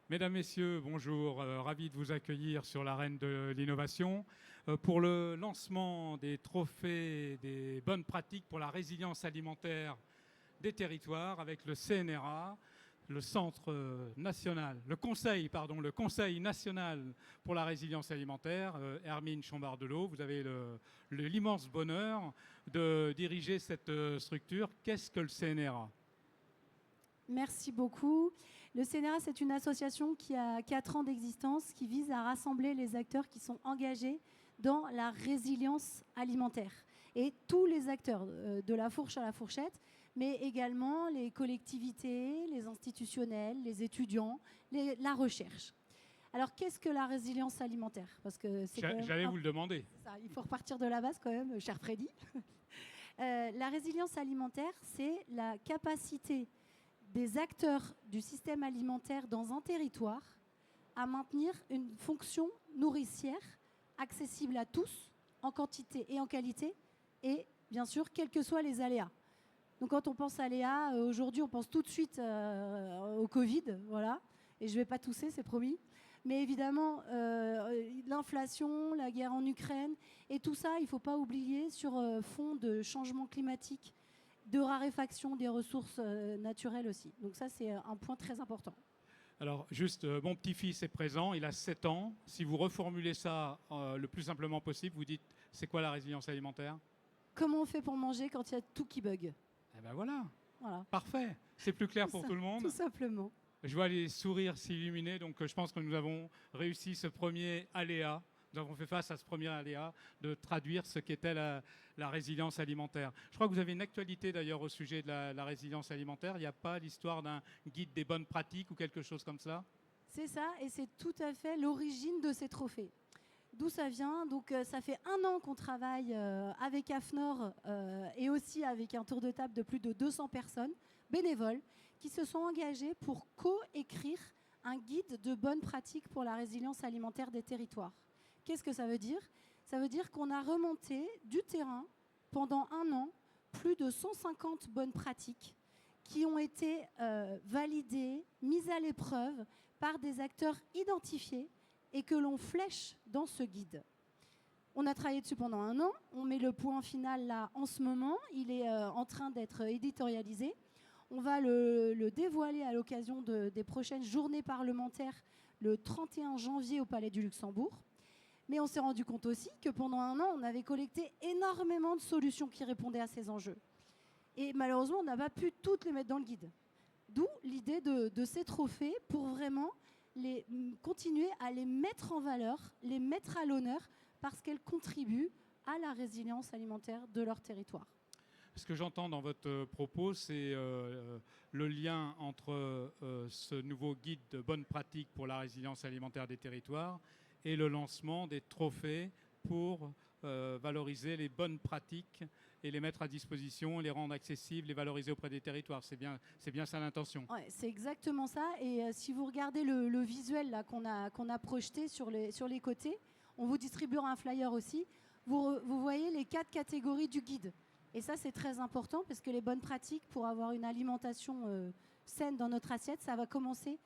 Mesdames, Messieurs, bonjour. Ravi de vous accueillir sur l'arène de l'innovation pour le lancement des trophées des bonnes pratiques pour la résilience alimentaire des territoires avec le CNRA, le Centre national, le Conseil national pour la résilience alimentaire. Hermine Chambard-Delot, vous avez l'immense bonheur de diriger cette structure. Qu'est-ce que le CNRA ? Merci beaucoup. Le CNRA, c'est une association qui a 4 ans d'existence, qui vise à rassembler les acteurs qui sont engagés dans la résilience alimentaire. Et tous les acteurs, de la fourche à la fourchette, mais également les collectivités, les institutionnels, les étudiants, la recherche. Alors, qu'est-ce que la résilience alimentaire ? Parce que J'allais vous le demander. Ça, il faut repartir de la base quand même, cher Freddy. La résilience alimentaire, c'est la capacité des acteurs du système alimentaire dans un territoire à maintenir une fonction nourricière accessible à tous, en quantité et en qualité, et bien sûr, quels que soient les aléas. Donc quand on pense aléas, aujourd'hui, on pense tout de suite au Covid, voilà, et je ne vais pas tousser, c'est promis. Mais évidemment, l'inflation, la guerre en Ukraine, et tout ça, il ne faut pas oublier sur fond de changement climatique, de raréfaction des ressources naturelles aussi. Donc ça, c'est un point très important. Alors, juste, mon petit-fils est présent, il a 7 ans. Si vous reformulez ça le plus simplement possible, vous dites, c'est quoi la résilience alimentaire ? Comment on fait pour manger quand il y a tout qui bug ? Eh ben voilà, Voilà. parfait. C'est plus clair pour tout le monde. Tout simplement. Je vois les sourires s'illuminer, donc je pense que nous avons réussi ce premier aléa. Nous avons fait face à ce premier aléa de traduire ce qu'était la résilience alimentaire. Je crois que vous avez une actualité d'ailleurs au sujet de la résilience alimentaire. Il n'y a pas l'histoire d'un guide des bonnes pratiques ou quelque chose comme cela ? C'est ça, et c'est tout à fait l'origine de ces trophées. D'où ça vient ? Donc ça fait 1 an qu'on travaille avec AFNOR et aussi avec un tour de table de plus de 200 personnes bénévoles qui se sont engagées pour co-écrire un guide de bonnes pratiques pour la résilience alimentaire des territoires. Qu'est-ce que ça veut dire ? Ça veut dire qu'on a remonté du terrain pendant 1 an plus de 150 bonnes pratiques qui ont été validées, mises à l'épreuve par des acteurs identifiés et que l'on flèche dans ce guide. On a travaillé dessus pendant 1 an, on met le point final là en ce moment, il est en train d'être éditorialisé. On va le dévoiler à l'occasion des prochaines journées parlementaires le 31 janvier au Palais du Luxembourg. Mais on s'est rendu compte aussi que pendant 1 an, on avait collecté énormément de solutions qui répondaient à ces enjeux. Et malheureusement, on n'a pas pu toutes les mettre dans le guide. D'où l'idée de ces trophées pour vraiment continuer à les mettre en valeur, les mettre à l'honneur, parce qu'elles contribuent à la résilience alimentaire de leur territoire. Ce que j'entends dans votre propos, c'est le lien entre ce nouveau guide de bonnes pratiques pour la résilience alimentaire des territoires et le lancement des trophées pour valoriser les bonnes pratiques et les mettre à disposition, les rendre accessibles, les valoriser auprès des territoires. C'est bien ça l'intention. Ouais, c'est exactement ça. Et si vous regardez le visuel là, qu'on a projeté sur les côtés, on vous distribuera un flyer aussi. Vous voyez les 4 catégories du guide. Et ça, c'est très important parce que les bonnes pratiques pour avoir une alimentation saine dans notre assiette, ça va commencer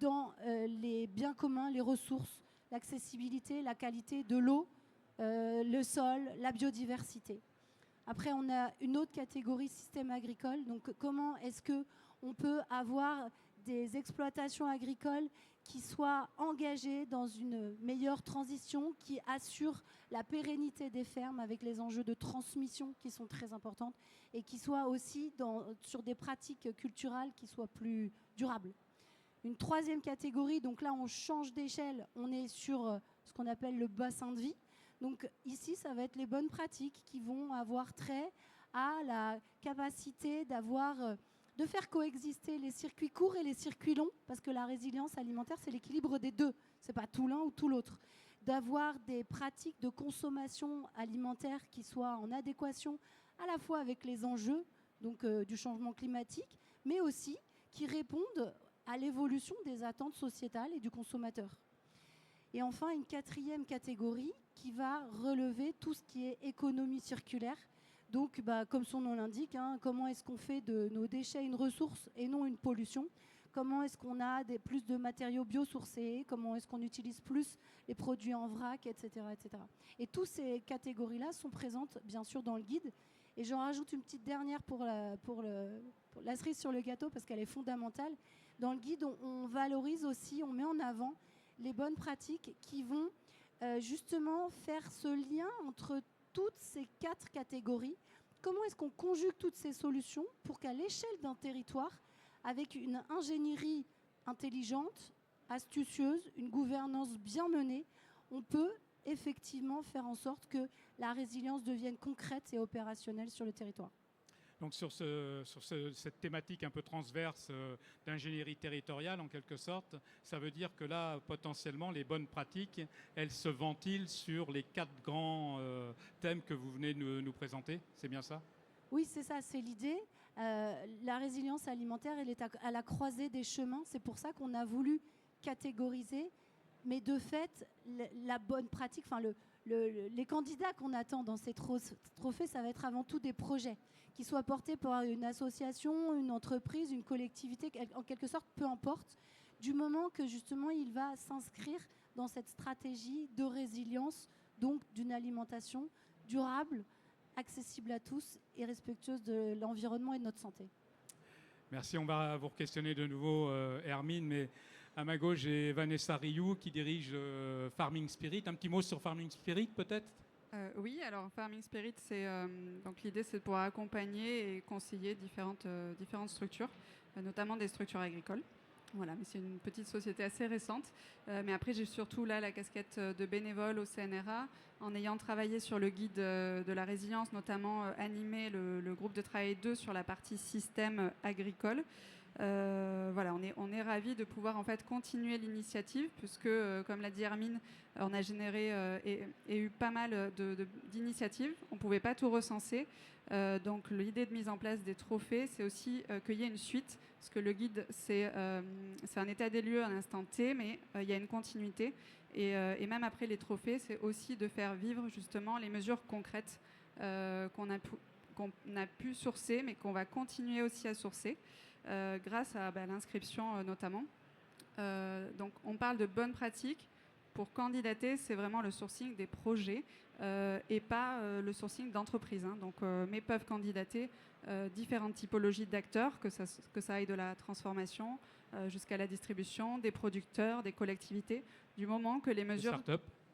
dans les biens communs, les ressources, l'accessibilité, la qualité de l'eau, le sol, la biodiversité. Après, on a une autre catégorie, système agricole. Donc, comment est-ce qu'on peut avoir des exploitations agricoles qui soient engagées dans une meilleure transition, qui assurent la pérennité des fermes avec les enjeux de transmission qui sont très importants et qui soient aussi sur des pratiques culturelles qui soient plus durables. Une 3e catégorie, donc là on change d'échelle, on est sur ce qu'on appelle le bassin de vie. Donc ici, ça va être les bonnes pratiques qui vont avoir trait à la capacité de faire coexister les circuits courts et les circuits longs, parce que la résilience alimentaire, c'est l'équilibre des deux. C'est pas tout l'un ou tout l'autre. D'avoir des pratiques de consommation alimentaire qui soient en adéquation à la fois avec les enjeux donc, du changement climatique, mais aussi qui répondent à l'évolution des attentes sociétales et du consommateur. Et enfin, une 4e catégorie qui va relever tout ce qui est économie circulaire. Donc, comme son nom l'indique, comment est-ce qu'on fait de nos déchets une ressource et non une pollution ? comment est-ce qu'on a plus de matériaux biosourcés, comment est-ce qu'on utilise plus les produits en vrac, etc., etc. Et toutes ces catégories-là sont présentes, bien sûr, dans le guide. Et j'en rajoute une petite dernière pour la cerise sur le gâteau, parce qu'elle est fondamentale. Dans le guide, on valorise aussi, on met en avant les bonnes pratiques qui vont justement faire ce lien entre toutes ces 4 catégories. Comment est-ce qu'on conjugue toutes ces solutions pour qu'à l'échelle d'un territoire, avec une ingénierie intelligente, astucieuse, une gouvernance bien menée, on peut effectivement faire en sorte que la résilience devienne concrète et opérationnelle sur le territoire. Donc sur cette thématique un peu transverse d'ingénierie territoriale, en quelque sorte, ça veut dire que là, potentiellement, les bonnes pratiques, elles se ventilent sur les 4 grands thèmes que vous venez de nous présenter. C'est bien ça? Oui, c'est ça, c'est l'idée. La résilience alimentaire, elle est à la croisée des chemins. C'est pour ça qu'on a voulu catégoriser. Mais de fait, la bonne pratique, les candidats qu'on attend dans ces trophées, ça va être avant tout des projets qui soient portés par une association, une entreprise, une collectivité, en quelque sorte, peu importe, du moment que justement il va s'inscrire dans cette stratégie de résilience, donc d'une alimentation durable, accessible à tous et respectueuse de l'environnement et de notre santé. Merci, on va vous questionner de nouveau, Hermine, mais à ma gauche, j'ai Vanessa Rioux qui dirige Farming Spirit. Un petit mot sur Farming Spirit, peut-être? Oui, alors Farming Spirit, donc l'idée c'est de pouvoir accompagner et conseiller différentes structures, notamment des structures agricoles. Voilà, mais c'est une petite société assez récente. Mais après, j'ai surtout là la casquette de bénévole au CNRA, en ayant travaillé sur le guide de la résilience, notamment animé le groupe de travail 2 sur la partie système agricole. Voilà, on est ravis de pouvoir en fait continuer l'initiative, puisque, comme l'a dit Hermine, on a généré et eu pas mal d'initiatives. On ne pouvait pas tout recenser. Donc l'idée de mise en place des trophées, c'est aussi qu'il y ait une suite, parce que le guide, c'est un état des lieux à l'instant T, mais il y a une continuité. Et même après les trophées, c'est aussi de faire vivre justement les mesures concrètes qu'on a pu sourcer, mais qu'on va continuer aussi à sourcer, grâce à l'inscription notamment. Donc on parle de bonnes pratiques. Pour candidater, c'est vraiment le sourcing des projets et pas le sourcing d'entreprises. Donc, mais peuvent candidater différentes typologies d'acteurs, que ça aille de la transformation jusqu'à la distribution, des producteurs, des collectivités, du moment que les mesures...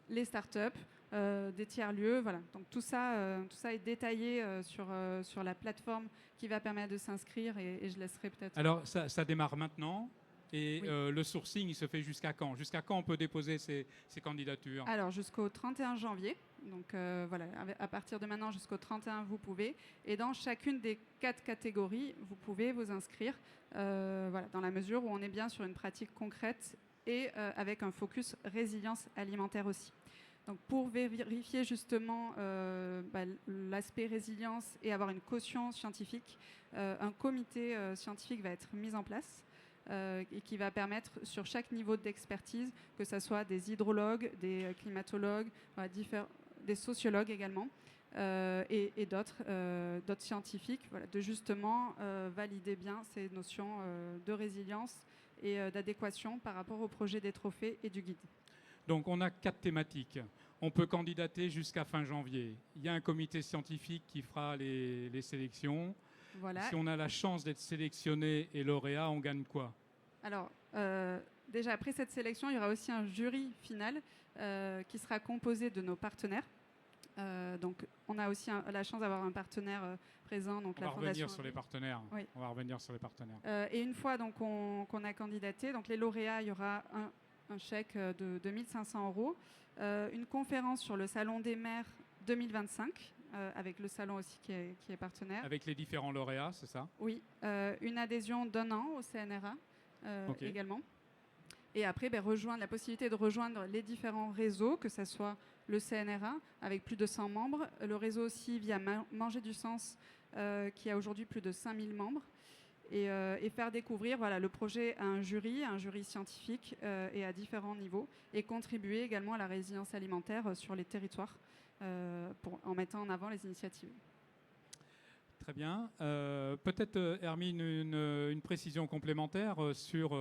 Les startups, des tiers-lieux, voilà. Donc tout ça est détaillé sur la plateforme qui va permettre de s'inscrire et je laisserai peut-être... Alors ça démarre maintenant. Et oui. Le sourcing, il se fait jusqu'à quand? Jusqu'à quand on peut déposer ces candidatures? Alors, jusqu'au 31 janvier. Donc, voilà, à partir de maintenant, jusqu'au 31, vous pouvez. Et dans chacune des 4 catégories, vous pouvez vous inscrire, voilà, dans la mesure où on est bien sur une pratique concrète et avec un focus résilience alimentaire aussi. Donc, pour vérifier justement l'aspect résilience et avoir une caution scientifique, un comité scientifique va être mis en place. Et qui va permettre sur chaque niveau d'expertise, que ce soit des hydrologues, des climatologues, des sociologues également, et d'autres scientifiques, voilà, de justement valider bien ces notions de résilience et d'adéquation par rapport au projet des trophées et du guide. Donc on a 4 thématiques. On peut candidater jusqu'à fin janvier. Il y a un comité scientifique qui fera les sélections. Voilà. Si on a la chance d'être sélectionné et lauréat, on gagne quoi? Alors, déjà après cette sélection, il y aura aussi un jury final qui sera composé de nos partenaires. Donc, on a aussi la chance d'avoir un partenaire présent. Donc on va revenir sur les partenaires. Oui. On va revenir sur les partenaires. Et une fois donc, qu'on a candidaté, donc les lauréats, il y aura un chèque de 2 500 €, une conférence sur le Salon des maires 2025, avec le salon aussi qui est partenaire. Avec les différents lauréats, c'est ça? Oui, une adhésion d'1 an au CNRA également. Et après, la possibilité de rejoindre les différents réseaux, que ce soit le CNRA avec plus de 100 membres, le réseau aussi via Manger du Sens qui a aujourd'hui plus de 5000 membres, et faire découvrir le projet à un jury scientifique et à différents niveaux, et contribuer également à la résilience alimentaire sur les territoires en mettant en avant les initiatives. Très bien. Peut-être, Hermine, une précision complémentaire sur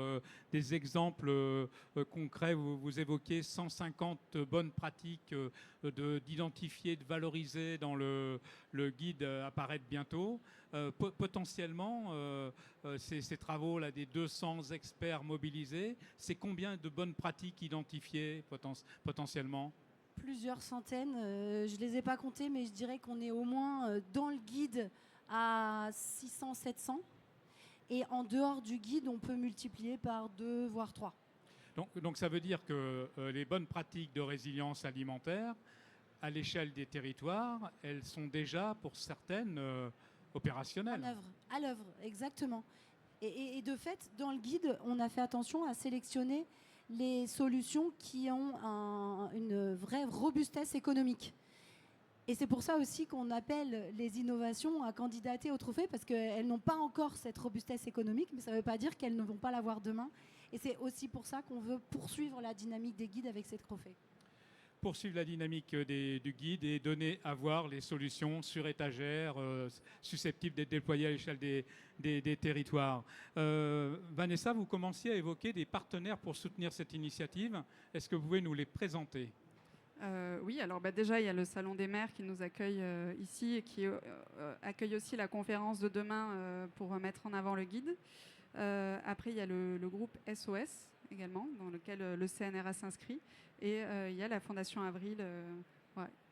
des exemples concrets. Vous évoquez 150 bonnes pratiques d'identifier, de valoriser dans le guide apparaître bientôt. Potentiellement, ces travaux-là, des 200 experts mobilisés, c'est combien de bonnes pratiques identifiées potentiellement? Plusieurs centaines, je ne les ai pas comptées, mais je dirais qu'on est au moins dans le guide à 600, 700. Et en dehors du guide, on peut multiplier par 2, voire 3. Donc ça veut dire que les bonnes pratiques de résilience alimentaire, à l'échelle des territoires, elles sont déjà, pour certaines, opérationnelles. À l'œuvre, exactement. Et de fait, dans le guide, on a fait attention à sélectionner les solutions qui ont une vraie robustesse économique. Et c'est pour ça aussi qu'on appelle les innovations à candidater au trophée, parce qu'elles n'ont pas encore cette robustesse économique, mais ça ne veut pas dire qu'elles ne vont pas l'avoir demain. Et c'est aussi pour ça qu'on veut poursuivre la dynamique des guides avec ces trophées. Poursuivre la dynamique du guide et donner à voir les solutions sur étagère susceptibles d'être déployées à l'échelle des territoires. Vanessa, vous commenciez à évoquer des partenaires pour soutenir cette initiative. Est-ce que vous pouvez nous les présenter ? Oui, alors déjà, il y a le Salon des maires qui nous accueille ici et qui accueille aussi la conférence de demain pour mettre en avant le guide. Après, il y a le groupe SOS également, dans lequel le CNRA s'inscrit. Et il y a la Fondation Avril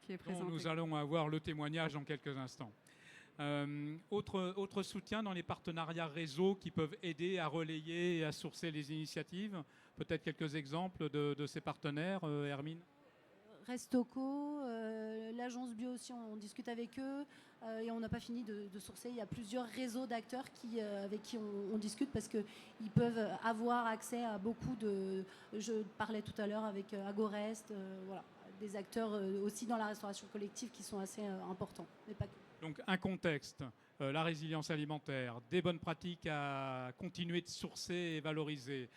qui est présente. Nous allons avoir le témoignage dans quelques instants. Autre soutien dans les partenariats réseau qui peuvent aider à relayer et à sourcer les initiatives. Peut-être quelques exemples de ces partenaires, Hermine ? Restoco, l'agence bio aussi, on discute avec eux et on n'a pas fini de sourcer. Il y a plusieurs réseaux d'acteurs avec qui on discute parce qu'ils peuvent avoir accès à beaucoup de... Je parlais tout à l'heure avec Agorest, voilà, des acteurs aussi dans la restauration collective qui sont assez importants, mais pas que. Donc un contexte, la résilience alimentaire, des bonnes pratiques à continuer de sourcer et valoriser,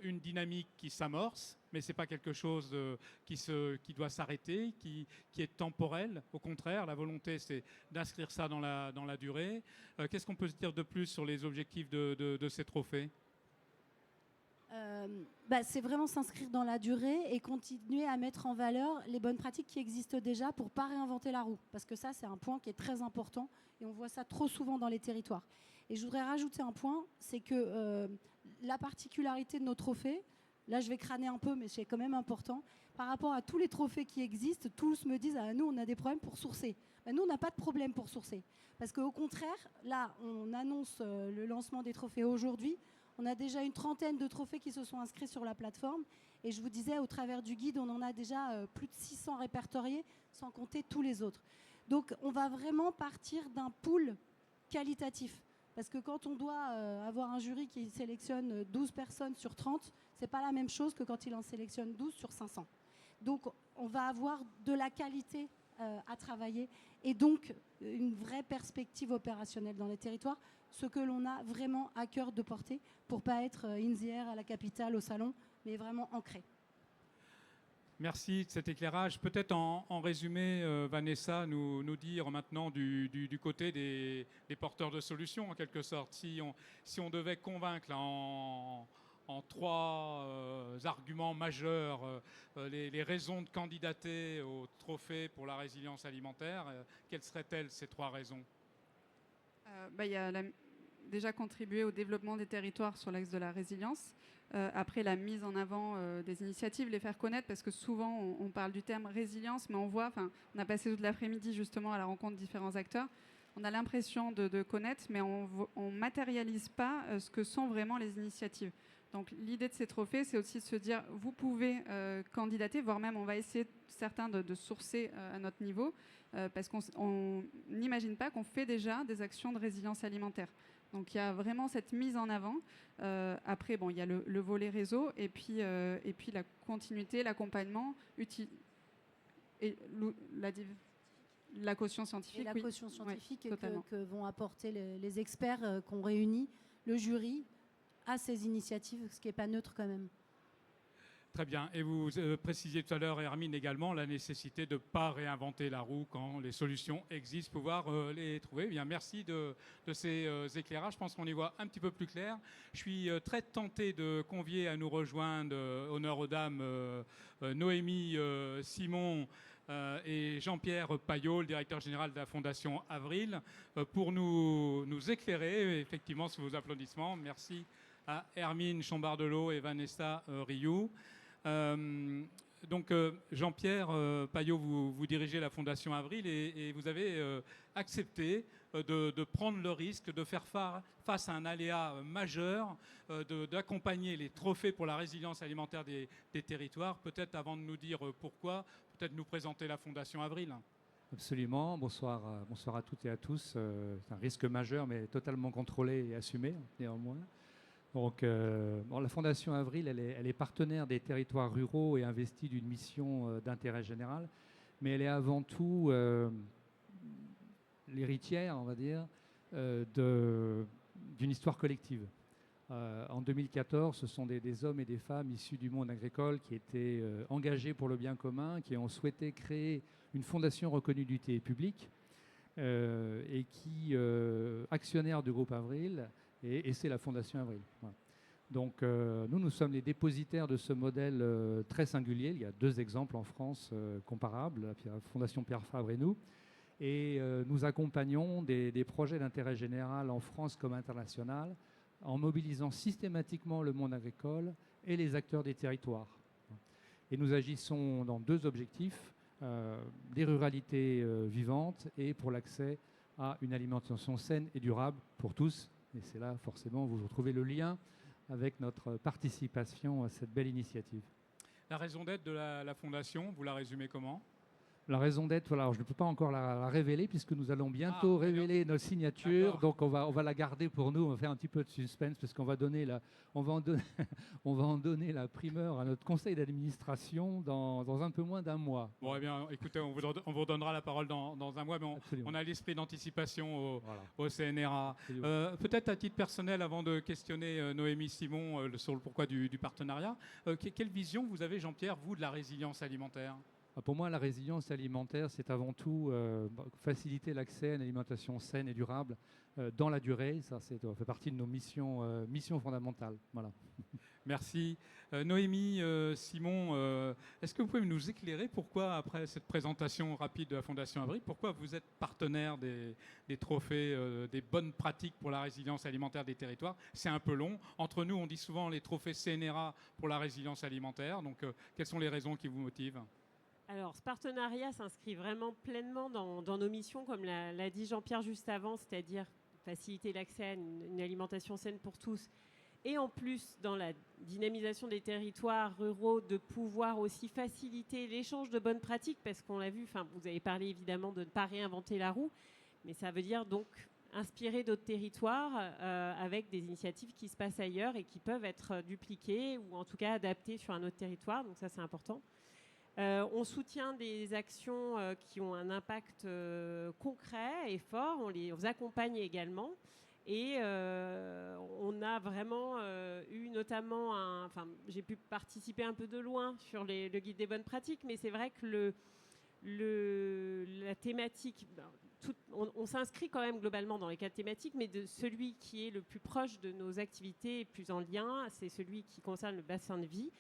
une dynamique qui s'amorce, mais ce n'est pas quelque chose qui doit s'arrêter, qui est temporel. Au contraire, la volonté, c'est d'inscrire ça dans la durée. Qu'est-ce qu'on peut se dire de plus sur les objectifs de ces trophées ? C'est vraiment s'inscrire dans la durée et continuer à mettre en valeur les bonnes pratiques qui existent déjà pour ne pas réinventer la roue. Parce que ça, c'est un point qui est très important et on voit ça trop souvent dans les territoires. Et je voudrais rajouter un point, c'est que la particularité de nos trophées, là je vais crâner un peu, mais c'est quand même important, par rapport à tous les trophées qui existent, tous me disent « nous, on a des problèmes pour sourcer ». Nous, on n'a pas de problème pour sourcer. Parce qu'au contraire, là, on annonce le lancement des trophées aujourd'hui. On a déjà une trentaine de trophées qui se sont inscrits sur la plateforme. Et je vous disais, au travers du guide, on en a déjà plus de 600 répertoriés, sans compter tous les autres. Donc, on va vraiment partir d'un pool qualitatif. Parce que quand on doit avoir un jury qui sélectionne 12 personnes sur 30, ce n'est pas la même chose que quand il en sélectionne 12 sur 500. Donc, on va avoir de la qualité à travailler et donc une vraie perspective opérationnelle dans les territoires, ce que l'on a vraiment à cœur de porter pour ne pas être in the air à la capitale, au salon, mais vraiment ancré. Merci de cet éclairage. Peut-être en résumé, Vanessa, nous dire maintenant du côté des porteurs de solutions, en quelque sorte. Si on devait convaincre là, en trois arguments majeurs les raisons de candidater au trophée pour la résilience alimentaire, quelles seraient-elles ces trois raisons ? Il y a déjà contribué au développement des territoires sur l'axe de la résilience. Après, la mise en avant des initiatives, les faire connaître, parce que souvent on parle du terme résilience, mais on a passé toute l'après-midi justement à la rencontre de différents acteurs. On a l'impression de connaître, mais on ne matérialise pas ce que sont vraiment les initiatives. Donc l'idée de ces trophées, c'est aussi de se dire, vous pouvez candidater, voire même on va essayer certains de sourcer à notre niveau, parce qu'on n'imagine pas qu'on fait déjà des actions de résilience alimentaire. Donc il y a vraiment cette mise en avant. Après, il y a le volet réseau et puis la continuité, l'accompagnement, et la caution scientifique. Et la caution scientifique que vont apporter les experts qu'on réunit, le jury, à ces initiatives, ce qui n'est pas neutre quand même. Très bien. Et vous précisiez tout à l'heure, Hermine également, la nécessité de ne pas réinventer la roue quand les solutions existent, pouvoir les trouver. Bien, merci de ces éclairages. Je pense qu'on y voit un petit peu plus clair. Je suis très tenté de convier à nous rejoindre, honneur aux dames, Noémie Simon et Jean-Pierre Payot, le directeur général de la Fondation Avril, pour nous éclairer, effectivement, sous vos applaudissements. Merci à Hermine Chambardelot et Vanessa Rioux. Donc Jean-Pierre Payot, vous dirigez la Fondation Avril et vous avez accepté de prendre le risque de faire face à un aléa majeur, d'accompagner les trophées pour la résilience alimentaire des territoires. Peut-être avant de nous dire pourquoi, peut-être nous présenter la Fondation Avril. Absolument. Bonsoir à toutes et à tous. C'est un risque majeur, mais totalement contrôlé et assumé, néanmoins. Donc, la Fondation Avril, elle est partenaire des territoires ruraux et investie d'une mission d'intérêt général, mais elle est avant tout l'héritière, on va dire, d'une histoire collective. En 2014, ce sont des hommes et des femmes issus du monde agricole qui étaient engagés pour le bien commun, qui ont souhaité créer une fondation reconnue d'utilité publique et qui, actionnaire du groupe Avril, et c'est la Fondation Avril. Voilà. Donc nous sommes les dépositaires de ce modèle très singulier. Il y a 2 exemples en France comparables, la Fondation Pierre Fabre et nous. Et nous accompagnons des projets d'intérêt général en France comme international en mobilisant systématiquement le monde agricole et les acteurs des territoires. Et nous agissons dans 2 objectifs, des ruralités vivantes et pour l'accès à une alimentation saine et durable pour tous. Et c'est là, forcément, vous retrouvez le lien avec notre participation à cette belle initiative. La raison d'être de la Fondation, vous la résumez comment ? La raison d'être, voilà, alors je ne peux pas encore la révéler puisque nous allons bientôt révéler nos signatures. Donc on va la garder pour nous, on va faire un petit peu de suspense parce qu'on va on va en donner la primeur à notre conseil d'administration dans un peu moins d'1 mois. Bon, eh bien, écoutez, on vous donnera la parole dans 1 mois, mais on a l'esprit d'anticipation au CNRA. Peut-être à titre personnel, avant de questionner Noémie Simon sur le pourquoi du partenariat, quelle vision vous avez, Jean-Pierre, vous, de la résilience alimentaire ? Pour moi, la résilience alimentaire, c'est avant tout faciliter l'accès à une alimentation saine et durable dans la durée. Ça fait partie de nos missions fondamentales. Voilà. Merci. Noémie Simon, est-ce que vous pouvez nous éclairer pourquoi, après cette présentation rapide de la Fondation Avril, pourquoi vous êtes partenaire des trophées, des bonnes pratiques pour la résilience alimentaire des territoires ? C'est un peu long. Entre nous, on dit souvent les trophées CNRA pour la résilience alimentaire. Donc, quelles sont les raisons qui vous motivent ? Alors, ce partenariat s'inscrit vraiment pleinement dans nos missions, comme l'a dit Jean-Pierre juste avant, c'est-à-dire faciliter l'accès à une alimentation saine pour tous. Et en plus, dans la dynamisation des territoires ruraux, de pouvoir aussi faciliter l'échange de bonnes pratiques, parce qu'on l'a vu, vous avez parlé évidemment de ne pas réinventer la roue, mais ça veut dire donc inspirer d'autres territoires avec des initiatives qui se passent ailleurs et qui peuvent être dupliquées ou en tout cas adaptées sur un autre territoire. Donc ça, c'est important. On soutient des actions qui ont un impact concret et fort. On les accompagne également. Et on a vraiment eu notamment j'ai pu participer un peu de loin sur le guide des bonnes pratiques, mais c'est vrai que la thématique, on s'inscrit quand même globalement dans les 4 thématiques, mais de celui qui est le plus proche de nos activités et plus en lien, c'est celui qui concerne le bassin de vie,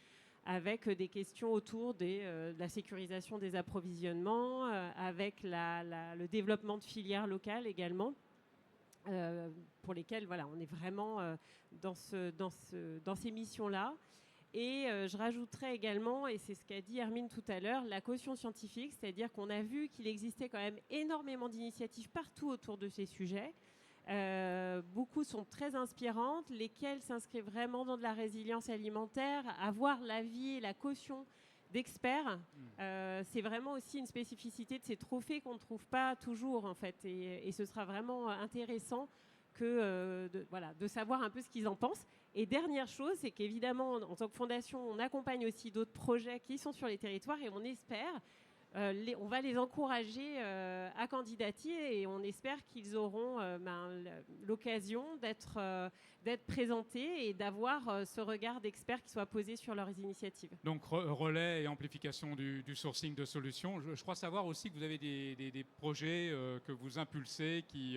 avec des questions autour de la sécurisation des approvisionnements, avec le développement de filières locales également, pour lesquelles on est vraiment dans ces missions-là. Et je rajouterais également, et c'est ce qu'a dit Hermine tout à l'heure, la caution scientifique, c'est-à-dire qu'on a vu qu'il existait quand même énormément d'initiatives partout autour de ces sujets. Beaucoup sont très inspirantes, lesquelles s'inscrivent vraiment dans de la résilience alimentaire. Avoir l'avis et la caution d'experts, c'est vraiment aussi une spécificité de ces trophées qu'on ne trouve pas toujours en fait. Et ce sera vraiment intéressant de savoir un peu ce qu'ils en pensent. Et dernière chose, c'est qu'évidemment, en tant que fondation, on accompagne aussi d'autres projets qui sont sur les territoires et on espère on va les encourager à candidater et on espère qu'ils auront l'occasion d'être présentés et d'avoir ce regard d'experts qui soit posé sur leurs initiatives. Donc relais et amplification du sourcing de solutions. Je crois savoir aussi que vous avez des projets que vous impulsez qui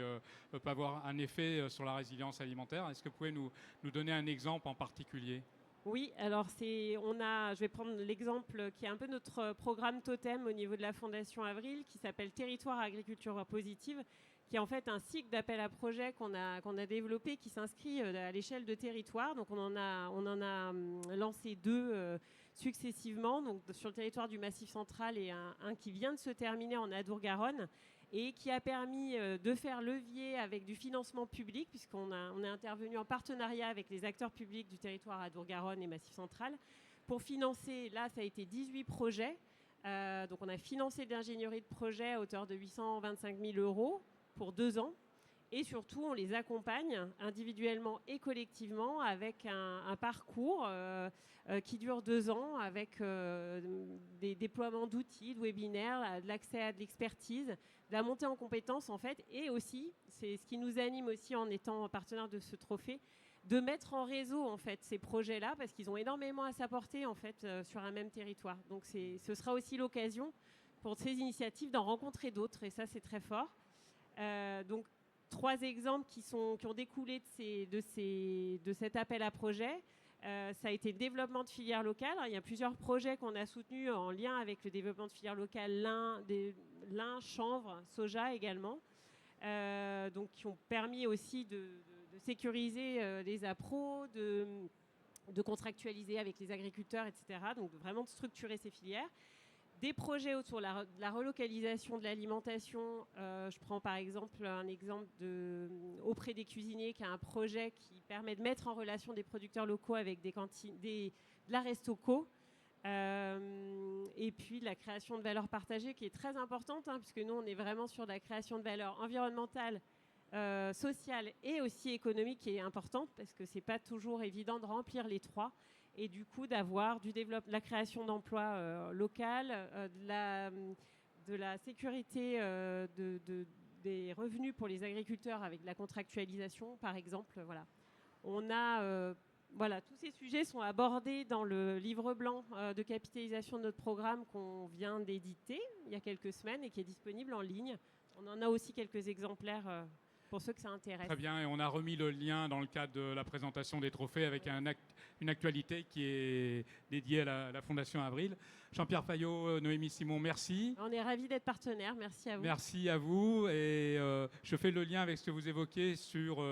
peuvent avoir un effet sur la résilience alimentaire. Est-ce que vous pouvez nous donner un exemple en particulier ? Oui, alors je vais prendre l'exemple qui est un peu notre programme totem au niveau de la Fondation Avril, qui s'appelle Territoire Agriculture Positive, qui est en fait un cycle d'appel à projets qu'on a développé, qui s'inscrit à l'échelle de territoire. Donc on en a lancé 2 successivement, donc sur le territoire du Massif Central et un qui vient de se terminer en Adour-Garonne, et qui a permis de faire levier avec du financement public, puisqu'on est intervenu en partenariat avec les acteurs publics du territoire Adour-Garonne et Massif Central, pour financer, là ça a été 18 projets, donc on a financé de l'ingénierie de projet à hauteur de 825 000 € pour 2 ans, et surtout on les accompagne individuellement et collectivement avec un parcours qui dure 2 ans, avec des déploiements d'outils, de webinaires, de l'accès à de l'expertise, de la montée en compétences en fait, et aussi, c'est ce qui nous anime aussi en étant partenaire de ce trophée, de mettre en réseau en fait ces projets-là, parce qu'ils ont énormément à s'apporter en fait sur un même territoire. Donc ce sera aussi l'occasion pour ces initiatives d'en rencontrer d'autres, et ça c'est très fort. Donc 3 exemples qui ont découlé de cet appel à projet. Ça a été le développement de filières locales. Il y a plusieurs projets qu'on a soutenus en lien avec le développement de filières locales, lin, chanvre, soja également, donc qui ont permis aussi de sécuriser les appros, de contractualiser avec les agriculteurs, etc. Donc vraiment de structurer ces filières. Des projets autour de la relocalisation de l'alimentation. Je prends par exemple un exemple auprès des cuisiniers, qui a un projet qui permet de mettre en relation des producteurs locaux avec des cantines, de la Restoco. Et puis la création de valeur partagée qui est très importante, puisque nous on est vraiment sur la création de valeur environnementale, sociale et aussi économique, qui est importante, parce que c'est pas toujours évident de remplir les 3. Et du coup d'avoir la création d'emplois locales, de la sécurité des revenus pour les agriculteurs avec la contractualisation, par exemple. Voilà. On a, tous ces sujets sont abordés dans le livre blanc de capitalisation de notre programme qu'on vient d'éditer il y a quelques semaines et qui est disponible en ligne. On en a aussi quelques exemplaires pour ceux que ça intéresse. Très bien, et on a remis le lien dans le cadre de la présentation des trophées avec une actualité qui est dédiée à la Fondation Avril. Jean-Pierre Fayot, Noémie Simon, merci. On est ravis d'être partenaires, merci à vous. Merci à vous, et je fais le lien avec ce que vous évoquez sur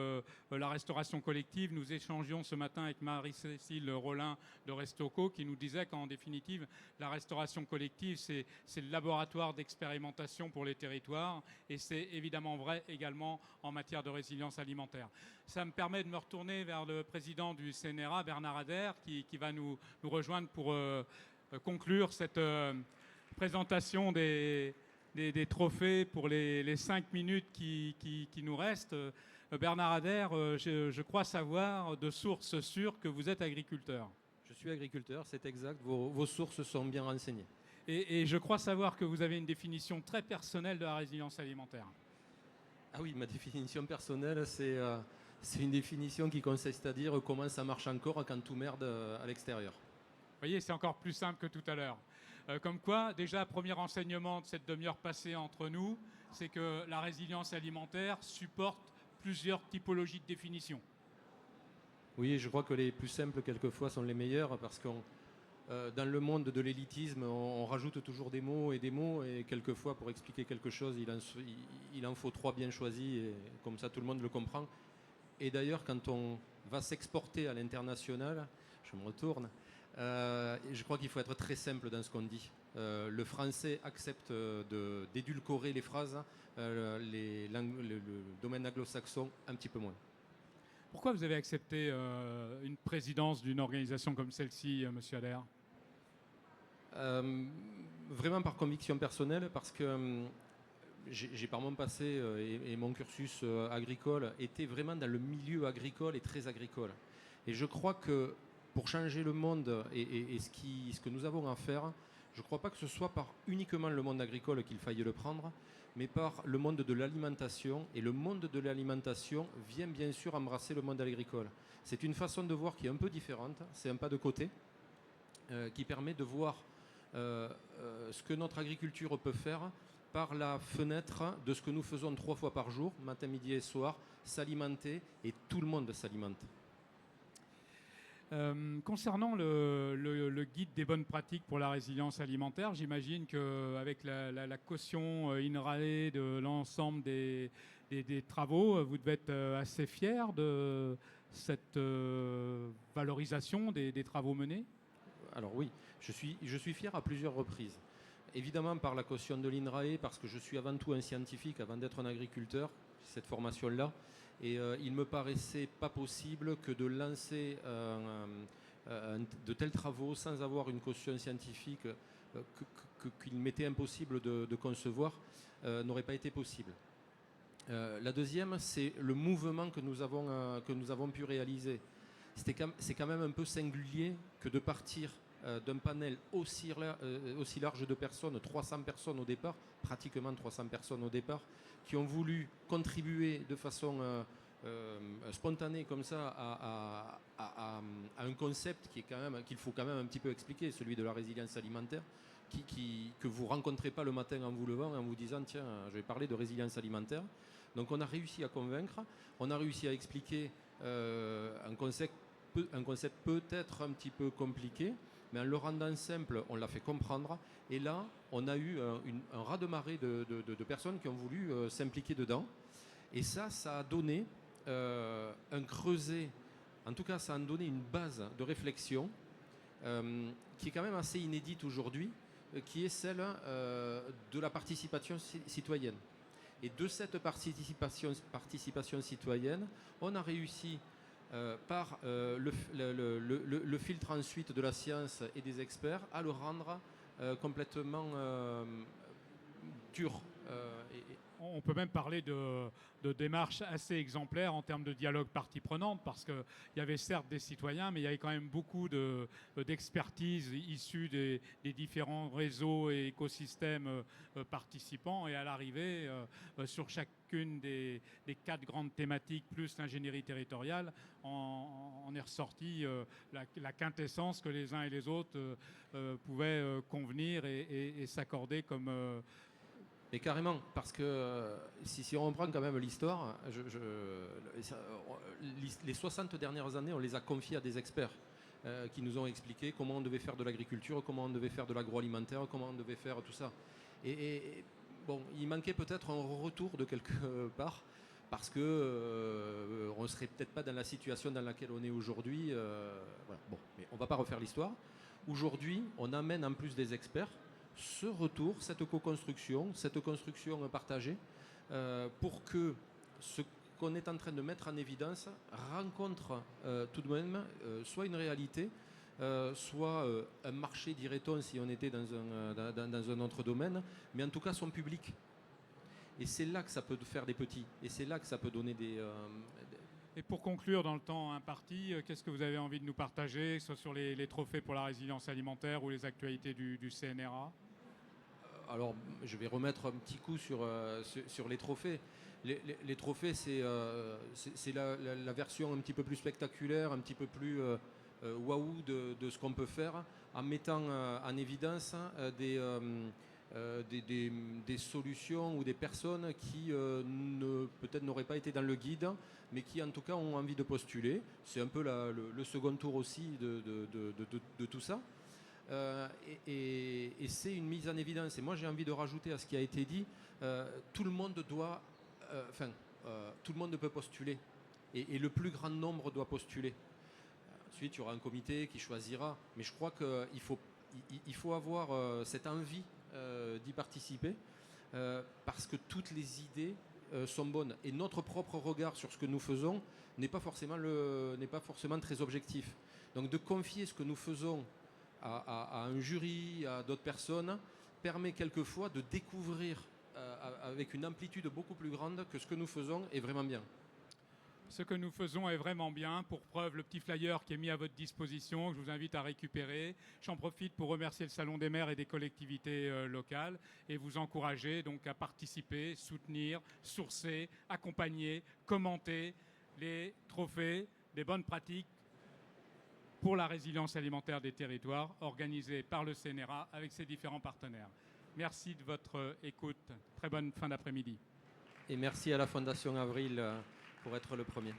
la restauration collective. Nous échangions ce matin avec Marie-Cécile Rollin de Restoco, qui nous disait qu'en définitive, la restauration collective, c'est le laboratoire d'expérimentation pour les territoires, et c'est évidemment vrai également en matière de résilience alimentaire. Ça me permet de me retourner vers le président du CNRA, Bernard Ader, qui va nous rejoindre pour conclure cette présentation des trophées pour les 5 minutes qui nous restent. Bernard Ader, je crois savoir de sources sûres que vous êtes agriculteur. Je suis agriculteur, c'est exact, vos sources sont bien renseignées. Et je crois savoir que vous avez une définition très personnelle de la résilience alimentaire. Ah oui, ma définition personnelle, c'est une définition qui consiste à dire comment ça marche encore quand tout merde à l'extérieur. Vous voyez, c'est encore plus simple que tout à l'heure. Comme quoi, déjà, premier enseignement de cette demi-heure passée entre nous, c'est que la résilience alimentaire supporte plusieurs typologies de définition. Oui, je crois que les plus simples, quelquefois, sont les meilleurs, parce que dans le monde de l'élitisme, on rajoute toujours des mots, et quelquefois, pour expliquer quelque chose, il en faut 3 bien choisis, et comme ça, tout le monde le comprend. Et d'ailleurs, quand on va s'exporter à l'international, je me retourne, je crois qu'il faut être très simple dans ce qu'on dit. Le français accepte d'édulcorer les phrases, le domaine anglo-saxon un petit peu moins. Pourquoi vous avez accepté une présidence d'une organisation comme celle-ci, Monsieur Ader ? Vraiment par conviction personnelle, parce que j'ai par mon passé et mon cursus agricole été vraiment dans le milieu agricole et très agricole. Et je crois que pour changer le monde et ce que nous avons à faire, Je ne crois pas que ce soit par uniquement le monde agricole qu'il faille le prendre, mais par le monde de l'alimentation. Et le monde de l'alimentation vient bien sûr embrasser le monde agricole. C'est une façon de voir qui est un peu différente, c'est un pas de côté, qui permet de voir ce que notre agriculture peut faire par la fenêtre de ce que nous faisons 3 fois par jour, matin, midi et soir, s'alimenter, et tout le monde s'alimente. Concernant le guide des bonnes pratiques pour la résilience alimentaire, j'imagine qu'avec la caution INRAE de l'ensemble des travaux, vous devez être assez fier de cette valorisation des travaux menés. Alors oui, je suis fier à plusieurs reprises. Évidemment par la caution de l'INRAE, parce que je suis avant tout un scientifique avant d'être un agriculteur, cette formation-là. Et il me paraissait pas possible que de lancer de tels travaux sans avoir une caution scientifique qu'il m'était impossible de concevoir, n'aurait pas été possible. La deuxième, c'est le mouvement que nous avons pu réaliser. C'est quand même un peu singulier que de partir d'un panel aussi large de personnes, 300 personnes au départ, pratiquement 300 personnes au départ, qui ont voulu contribuer de façon spontanée comme ça à un concept qu'il faut quand même un petit peu expliquer, celui de la résilience alimentaire, que vous ne rencontrez pas le matin en vous levant en vous disant tiens, je vais parler de résilience alimentaire. Donc on a réussi à convaincre, on a réussi à expliquer un concept peut-être un petit peu compliqué, mais en le rendant simple, on l'a fait comprendre. Et là, on a eu un raz-de-marée de personnes qui ont voulu s'impliquer dedans. Et ça a donné un creuset, en tout cas ça a donné une base de réflexion qui est quand même assez inédite aujourd'hui, qui est celle de la participation citoyenne. Et de cette participation citoyenne, on a réussi par le filtre ensuite de la science et des experts à le rendre complètement dur. On peut même parler de démarches assez exemplaires en termes de dialogue partie prenante, parce qu'il y avait certes des citoyens, mais il y avait quand même beaucoup d'expertise issue des différents réseaux et écosystèmes participants. Et à l'arrivée, sur chacune des 4 grandes thématiques, plus l'ingénierie territoriale, on est ressorti la quintessence que les uns et les autres pouvaient convenir et s'accorder comme... Mais carrément, parce que si on reprend quand même l'histoire, les 60 dernières années, on les a confiées à des experts qui nous ont expliqué comment on devait faire de l'agriculture, comment on devait faire de l'agroalimentaire, comment on devait faire tout ça. Et bon, il manquait peut-être un retour de quelque part, parce que on ne serait peut-être pas dans la situation dans laquelle on est aujourd'hui. Voilà. Bon, mais on ne va pas refaire l'histoire. Aujourd'hui, on amène en plus des experts ce retour, cette co-construction, cette construction partagée, pour que ce qu'on est en train de mettre en évidence rencontre tout de même soit une réalité, soit un marché, dirait-on, si on était dans un autre domaine, mais en tout cas son public. Et c'est là que ça peut faire des petits, et c'est là que ça peut donner des... Et pour conclure dans le temps imparti, qu'est-ce que vous avez envie de nous partager, soit sur les trophées pour la résilience alimentaire ou les actualités du CNRA ? Alors, je vais remettre un petit coup sur les trophées. Les trophées, c'est la version un petit peu plus spectaculaire, un petit peu plus waouh de ce qu'on peut faire, en mettant en évidence des solutions ou des personnes qui peut-être n'auraient pas été dans le guide, mais qui en tout cas ont envie de postuler. C'est un peu le second tour aussi de tout ça. Et c'est une mise en évidence. Et moi, j'ai envie de rajouter à ce qui a été dit, tout le monde tout le monde peut postuler. Et le plus grand nombre doit postuler. Ensuite, il y aura un comité qui choisira. Mais je crois qu'il faut avoir cette envie d'y participer, parce que toutes les idées sont bonnes. Et notre propre regard sur ce que nous faisons n'est pas forcément très objectif. Donc de confier ce que nous faisons à un jury, à d'autres personnes, permet quelquefois de découvrir avec une amplitude beaucoup plus grande que ce que nous faisons est vraiment bien. Ce que nous faisons est vraiment bien. Pour preuve, le petit flyer qui est mis à votre disposition, que je vous invite à récupérer. J'en profite pour remercier le Salon des maires et des collectivités locales et vous encourager donc à participer, soutenir, sourcer, accompagner, commenter les trophées des bonnes pratiques pour la résilience alimentaire des territoires organisés par le CNRA avec ses différents partenaires. Merci de votre écoute. Très bonne fin d'après-midi. Et merci à la Fondation Avril pour être le premier.